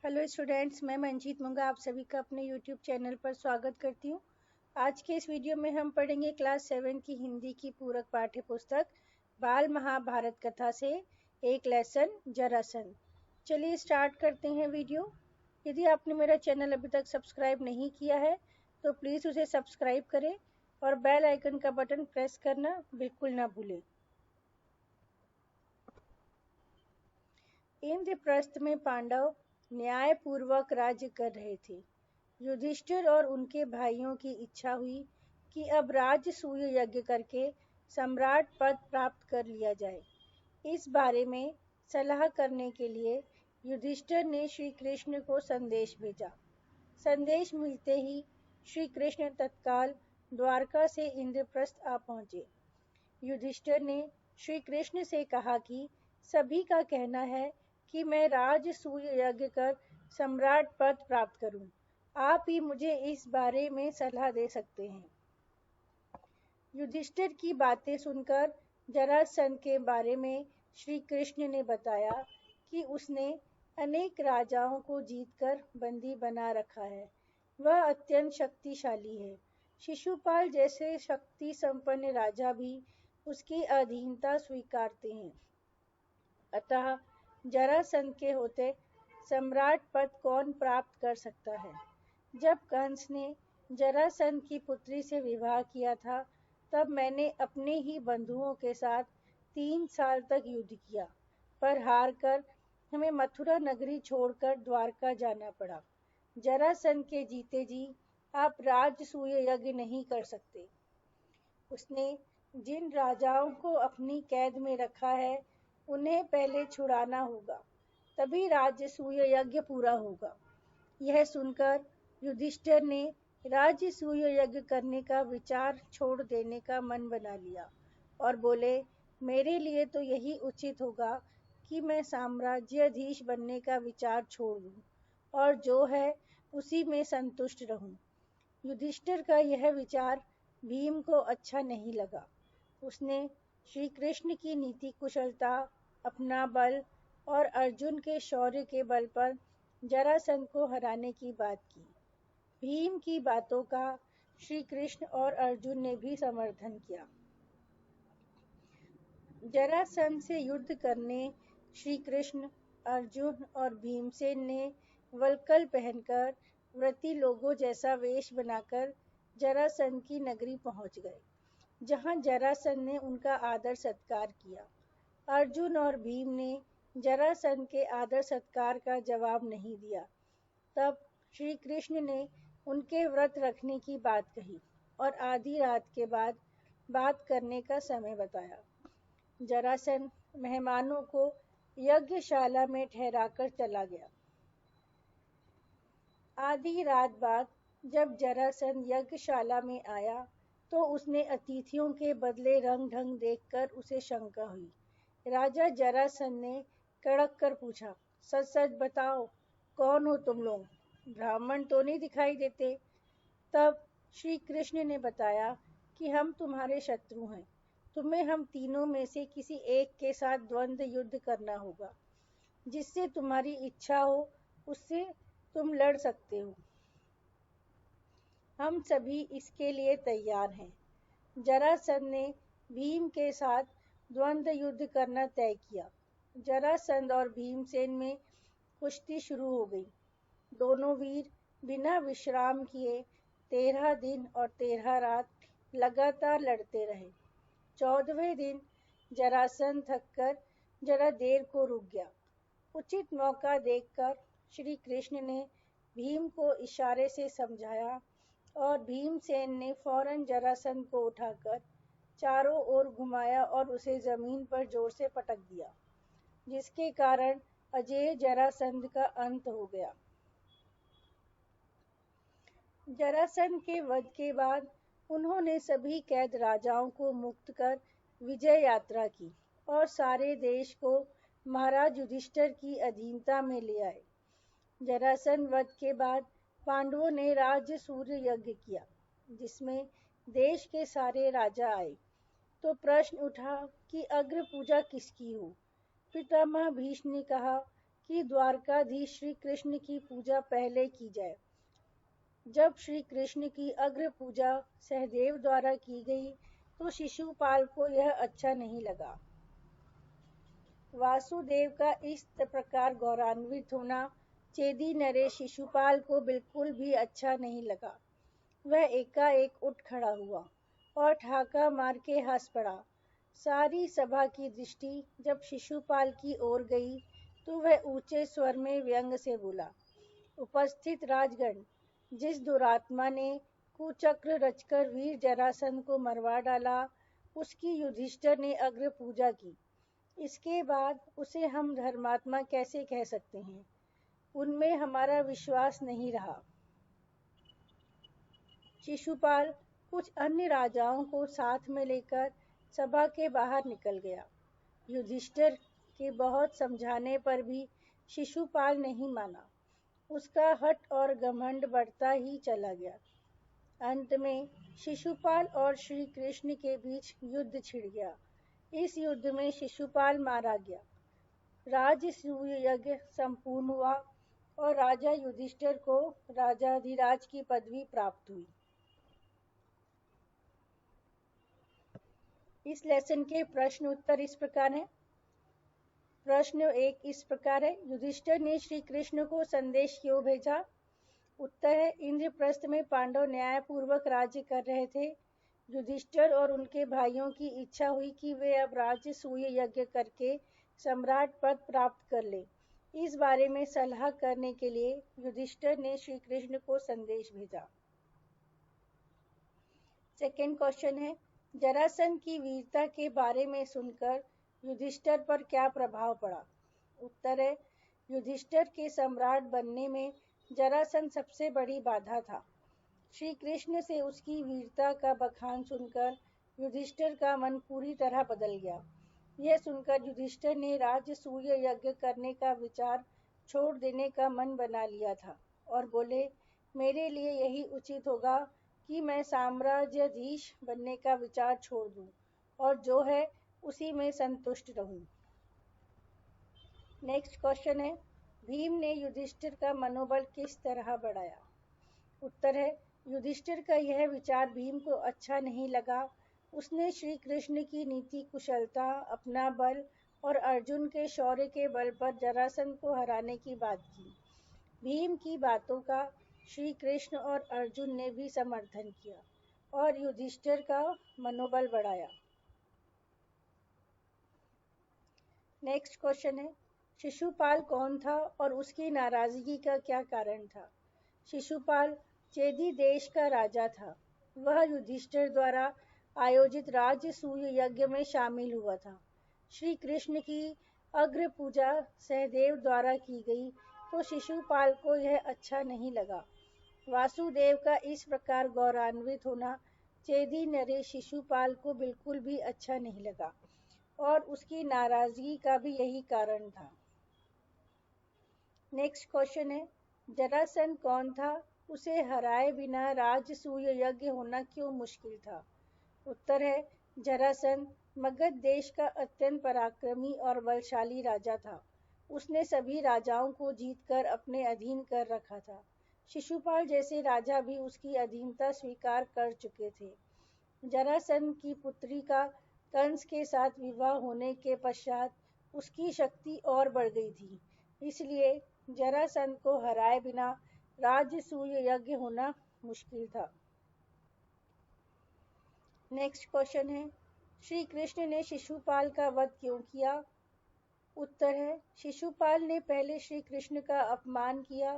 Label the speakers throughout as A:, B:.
A: Hello students, मैं मंजीत मुंगा आप सभी का अपने यूट्यूब चैनल पर स्वागत करती हूँ। आज के इस वीडियो में हम पढ़ेंगे क्लास 7 की हिंदी की पूरक पाठ्य पुस्तक बाल महाभारत कथा से एक लेसन जरासंध। चलिए स्टार्ट करते हैं वीडियो। यदि आपने मेरा चैनल अभी तक सब्सक्राइब नहीं किया है तो प्लीज़ उसे सब्सक्राइब करें और बेल आइकन का बटन प्रेस करना बिल्कुल ना भूलें। इंद्रप्रस्थ में पांडव न्यायपूर्वक राज्य कर रहे थे। युधिष्ठिर और उनके भाइयों की इच्छा हुई कि अब राजसूय यज्ञ करके सम्राट पद प्राप्त कर लिया जाए। इस बारे में सलाह करने के लिए युधिष्ठिर ने श्री कृष्ण को संदेश भेजा। संदेश मिलते ही श्री कृष्ण तत्काल द्वारका से इंद्रप्रस्थ आ पहुंचे। युधिष्ठिर ने श्री कृष्ण से कहा कि सभी का कहना है कि मैं राजसूय यज्ञ कर सम्राट पद प्राप्त करूं। आप ही मुझे इस बारे में सलाह दे सकते हैं। युधिष्ठिर की बातें सुनकर जरासंध के बारे में श्री कृष्ण ने बताया कि उसने अनेक राजाओं को जीतकर बंदी बना रखा है। वह अत्यंत शक्तिशाली है। शिशुपाल जैसे शक्ति संपन्न राजा भी उसकी अधीनता स्वीकारते हैं। अतः जरासंध के होते सम्राट पद कौन प्राप्त कर सकता है। जब कंस ने जरासंध की पुत्री से विवाह किया था तब मैंने अपने ही बंधुओं के साथ 3 साल तक युद्ध किया, पर हार कर हमें मथुरा नगरी छोड़कर द्वारका जाना पड़ा। जरासंध के जीते जी आप राजसूय यज्ञ नहीं कर सकते। उसने जिन राजाओं को अपनी कैद में रखा है उन्हें पहले छुड़ाना होगा, तभी राजसूय यज्ञ पूरा होगा। यह सुनकर युधिष्ठिर ने राजसूय यज्ञ करने का विचार छोड़ देने का मन बना लिया और बोले, मेरे लिए तो यही उचित होगा कि मैं साम्राज्याधीश बनने का विचार छोड़ दूं और जो है उसी में संतुष्ट रहूं। युधिष्ठिर का यह विचार भीम को अच्छा नहीं लगा। उसने श्री कृष्ण की नीति कुशलता, अपना बल और अर्जुन के शौर्य के बल पर जरासंध को हराने की बात की। भीम की बातों का श्री कृष्ण और अर्जुन ने भी समर्थन किया। जरासंध से युद्ध करने श्री कृष्ण, अर्जुन और भीमसेन ने वल्कल पहनकर व्रती लोगों जैसा वेश बनाकर जरासंध की नगरी पहुंच गए, जहां जरासंध ने उनका आदर सत्कार किया। अर्जुन और भीम ने जरासंध के आदर सत्कार का जवाब नहीं दिया। तब श्री कृष्ण ने उनके व्रत रखने की बात कही और आधी रात के बाद बात करने का समय बताया। जरासंध मेहमानों को यज्ञशाला में ठहराकर चला गया। आधी रात बाद जब जरासंध यज्ञशाला में आया तो उसने अतिथियों के बदले रंग ढंग देखकर उसे शंका हुई। राजा जरासंध ने कड़क कर पूछा, सच सच बताओ, कौन हो तुम लोग? ब्राह्मण तो नहीं दिखाई देते। तब श्री कृष्ण ने बताया कि हम तुम्हारे शत्रु हैं। तुम्हें हम तीनों में से किसी एक के साथ द्वंद्व युद्ध करना होगा। जिससे तुम्हारी इच्छा हो उससे तुम लड़ सकते हो। हम सभी इसके लिए तैयार हैं। जरासंध ने भीम के साथ द्वंद्व युद्ध करना तय किया। जरासंध और भीमसेन में कुश्ती शुरू हो गई। दोनों वीर बिना विश्राम किए 13 दिन और 13 रात लगातार लड़ते रहे। 14वें दिन जरासंध थककर जरा देर को रुक गया। उचित मौका देखकर श्री कृष्ण ने भीम को इशारे से समझाया और भीमसेन ने फौरन जरासंध को उठाकर चारों ओर घुमाया और उसे जमीन पर जोर से पटक दिया, जिसके कारण अजेय जरासंध का अंत हो गया। जरासंध के वध के बाद उन्होंने सभी कैद राजाओं को मुक्त कर विजय यात्रा की और सारे देश को महाराज युधिष्ठिर की अधीनता में ले आए। जरासंध वध के बाद पांडवों ने राजसूय यज्ञ किया, जिसमें देश के सारे राजा आए। तो प्रश्न उठा कि अग्र पूजा किसकी हो। पितामह भीष्म ने कहा कि द्वारकाधीश श्री कृष्ण की पूजा पहले की जाए। जब श्री कृष्ण की अग्र पूजा सहदेव द्वारा की गई तो शिशुपाल को यह अच्छा नहीं लगा। वासुदेव का इस प्रकार गौरवान्वित होना चेदी नरेश शिशुपाल को बिल्कुल भी अच्छा नहीं लगा। वह एकाएक उठ खड़ा हुआ और ठहाका मार के हंस पड़ा। सारी सभा की दृष्टि जब शिशुपाल की ओर गई तो वह ऊंचे स्वर में व्यंग से बोला, उपस्थित राजगण, जिस दुरात्मा ने कुचक्र रचकर वीर जरासंध को मरवा डाला, उसकी युधिष्ठिर ने अग्र पूजा की। इसके बाद उसे हम धर्मात्मा कैसे कह सकते हैं? उनमें हमारा विश्वास नहीं रहा। शिशुपाल कुछ अन्य राजाओं को साथ में लेकर सभा के बाहर निकल गया। युधिष्ठिर के बहुत समझाने पर भी शिशुपाल नहीं माना। उसका हठ और घमंड बढ़ता ही चला गया। अंत में शिशुपाल और श्री कृष्ण के बीच युद्ध छिड़ गया। इस युद्ध में शिशुपाल मारा गया। राजसूय यज्ञ संपूर्ण हुआ और राजा युधिष्ठिर को राजाधिराज की पदवी प्राप्त हुई। इस लेसन के प्रश्न उत्तर इस प्रकार हैं। प्रश्न 1 इस प्रकार है, युधिष्ठिर ने श्री कृष्ण को संदेश क्यों भेजा? उत्तर है, इंद्रप्रस्थ में पांडव न्यायपूर्वक राज्य कर रहे थे। युधिष्ठिर और उनके भाइयों की इच्छा हुई कि वे अब राजसूय यज्ञ करके सम्राट पद प्राप्त कर ले। इस बारे में सलाह करने के लिए युधिष्ठिर ने श्री कृष्ण को संदेश भेजा। सेकेंड क्वेश्चन है, जरासंध की वीरता के बारे में सुनकर युधिष्ठिर पर क्या प्रभाव पड़ा? उत्तर है, युधिष्ठिर के सम्राट बनने में जरासंध सबसे बड़ी बाधा था। श्री कृष्ण से उसकी वीरता का बखान सुनकर युधिष्ठिर का मन पूरी तरह बदल गया। यह सुनकर युधिष्ठिर ने राजसूय यज्ञ करने का विचार छोड़ देने का मन बना लिया था और बोले, मेरे लिए यही उचित होगा कि मैं साम्राज्याधीश बनने का विचार छोड़ दूं और जो है उसी में संतुष्ट रहूं। नेक्स्ट क्वेश्चन है, भीम ने युधिष्ठिर का मनोबल किस तरह बढ़ाया? उत्तर है, युधिष्ठिर का यह विचार भीम को अच्छा नहीं लगा। उसने श्री कृष्ण की नीति कुशलता, अपना बल और अर्जुन के शौर्य के बल पर जरासंध को हराने की बात की। भीम की बातों का श्री कृष्ण और अर्जुन ने भी समर्थन किया और युधिष्ठिर का मनोबल बढ़ाया। नेक्स्ट क्वेश्चन है, शिशुपाल कौन था और उसकी नाराजगी का क्या कारण था? शिशुपाल चेदी देश का राजा था। वह युधिष्ठिर द्वारा आयोजित राजसूय यज्ञ में शामिल हुआ था। श्री कृष्ण की अग्र पूजा सहदेव द्वारा की गई तो शिशुपाल को यह अच्छा नहीं लगा। वासुदेव का इस प्रकार गौरवान्वित होना चेदी नरेश शिशुपाल को बिल्कुल भी अच्छा नहीं लगा और उसकी नाराजगी का भी यही कारण था। नेक्स्ट क्वेश्चन है, जरासंध कौन था? उसे हराए बिना राजसूय यज्ञ होना क्यों मुश्किल था? उत्तर है, जरासंध मगध देश का अत्यंत पराक्रमी और बलशाली राजा था। उसने सभी राजाओं को जीतकर अपने अधीन कर रखा था। शिशुपाल जैसे राजा भी उसकी अधीनता स्वीकार कर चुके थे। जरासंध की पुत्री का कंस के साथ विवाह होने के पश्चात उसकी शक्ति और बढ़ गई थी। इसलिए जरासंध को हराए बिना राजसूय यज्ञ होना मुश्किल था। नेक्स्ट क्वेश्चन है, श्री कृष्ण ने शिशुपाल का वध क्यों किया? उत्तर है, शिशुपाल ने पहले श्री कृष्ण का अपमान किया,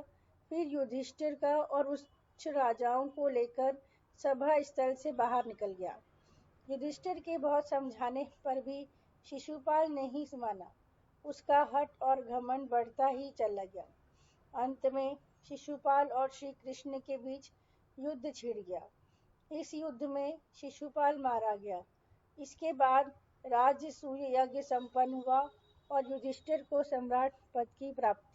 A: फिर युधिष्ठिर का और उच्च राजाओं को लेकर सभा स्थल से बाहर निकल गया। युधिष्ठिर के बहुत समझाने पर भी शिशुपाल नहीं माना। उसका हठ और घमंड बढ़ता ही चला गया। अंत में शिशुपाल और श्री कृष्ण के बीच युद्ध छिड़ गया। इस युद्ध में शिशुपाल मारा गया। इसके बाद राजसूय यज्ञ संपन्न हुआ और युधिष्ठिर को सम्राट पद की प्राप्ति